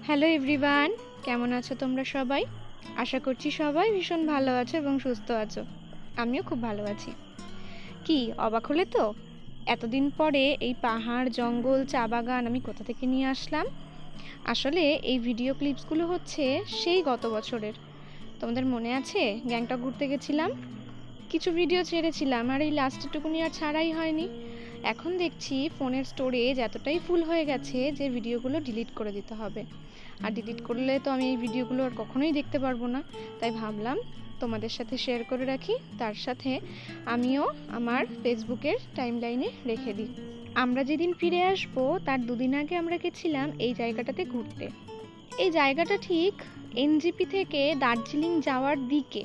Hello everyone, কেমন আছো তোমরা সবাই? আশা করছি সবাই ভীষণ ভালো আছো এবং সুস্থ আছো। আমিও খুব ভালো আছি। কি অবাক হলে তো? এতদিন পরে এই পাহাড়, জঙ্গল, চা বাগান আমি কোথা থেকে নিয়ে আসলাম? আসলে এই ভিডিও ক্লিপসগুলো হচ্ছে সেই গত বছরের। তোমাদের মনে আছে গ্যাংটক ঘুরতে গেছিলাম? কিছু ভিডিও ছেড়েছিলাম আর এই লাস্টেরটুকুনি আর ছাড়াই হয়নি। এখন দেখছি ফোনের স্টোরেজ এতটাই ফুল হয়ে গেছে যে ভিডিওগুলো ডিলিট করে দিতে হবে। আর ডিলিট করলে তো আমি এই ভিডিওগুলো আর কখনোই দেখতে পারবো না। তাই ভাবলাম তোমাদের সাথে শেয়ার করে রাখি, তার সাথে আমিও আমার ফেসবুকের টাইমলাইনে রেখে দিই। আমরা যেদিন ফিরে আসবো তার দুদিন আগে আমরা গেছিলাম এই জায়গাটাতে ঘুরতে। এই জায়গাটা ঠিক এনজিপি থেকে দার্জিলিং যাওয়ার দিকে।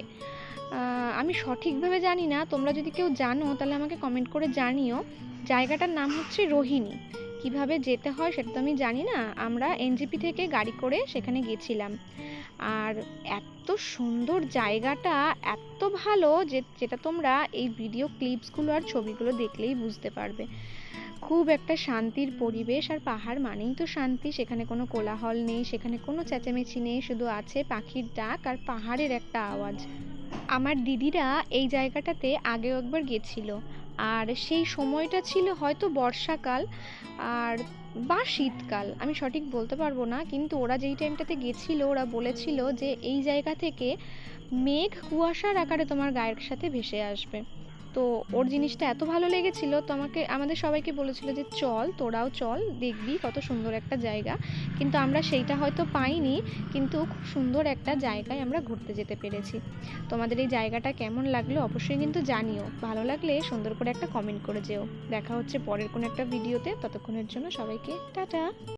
আমি সঠিকভাবে জানি না, তোমরা যদি কেউ জানো তাহলে আমাকে কমেন্ট করে জানিও। জায়গাটার নাম হচ্ছে রোহিণী। কিভাবে যেতে হয় সেটা তো আমি জানি না, আমরা এনজিপি থেকে গাড়ি করে সেখানে গেছিলাম। আর এত সুন্দর জায়গাটা, এত ভালো যেটা তোমরা এই ভিডিও ক্লিপসগুলো আর ছবিগুলো দেখলেই বুঝতে পারবে। খুব একটা শান্তির পরিবেশ, আর পাহাড় মানেই তো শান্তি। সেখানে কোনো কোলাহল নেই, সেখানে কোনো চেঁচামেচি নেই, শুধু আছে পাখির ডাক আর পাহাড়ের একটা আওয়াজ। আমার দিদিরা এই জায়গাটাতে আগেও একবার গেছিল, আর সেই সময়টা ছিল হয়তো বর্ষাকাল আর বা শীতকাল, আমি সঠিক বলতে পারবো না। কিন্তু ওরা যেই টাইমটাতে গেছিল ওরা বলেছিল যে এই জায়গা থেকে মেঘ কুয়াশার আকারে তোমার গায়ের সাথে ভেসে আসবে। তো ওর জিনিসটা এত ভালো লেগেছিল তো আমাদের সবাইকে বলেছিল যে চল, তোরাও চল, দেখবি কত সুন্দর একটা জায়গা। কিন্তু আমরা সেইটা হয়তো পাইনি, কিন্তু খুব সুন্দর একটা জায়গায় আমরা ঘুরতে যেতে পেরেছি। তোমাদের এই জায়গাটা কেমন লাগলো অবশ্যই কিন্তু জানিও। ভালো লাগলে সুন্দর করে একটা কমেন্ট করে যেও। দেখা হচ্ছে পরের কোনো একটা ভিডিওতে। ততক্ষণের জন্য সবাইকে টাটা।